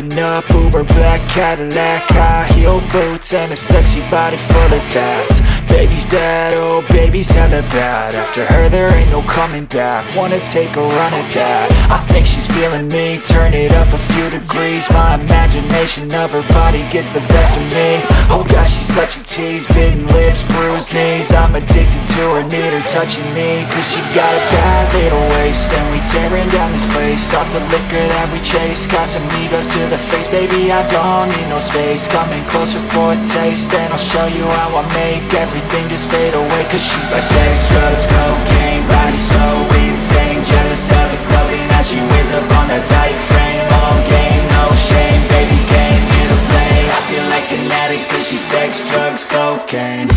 Pulling up, Uber black Cadillac, high heel boots and a sexy body full of tats. Baby's bad, oh baby's hella bad. After her there ain't no coming back. Wanna take a run at that. I think she's feeling me, turn it up a few degrees. My imagination of her body gets the best of me. Oh gosh, she's such a tease, bitten lips, bruised knees. I'm addicted to her, need her touching me. Cause she got a bad little waist, and we tearing down this place. Off the liquor that we chase, got some egos to the face. Baby, I don't need no space. Coming closer for a taste, and I'll show you how I make everything just fade away. Cause she's like sex, drugs, cocaine, body so insane. Jealous of the clothing that she wears up on that tight frame. All game, no shame, baby came here to play. I feel like an addict cause she's sex, drugs, cocaine.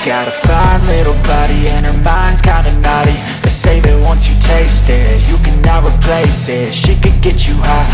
Got a fine little body and her mind's kinda naughty. They say that once you taste it, you cannot replace it. She could get you high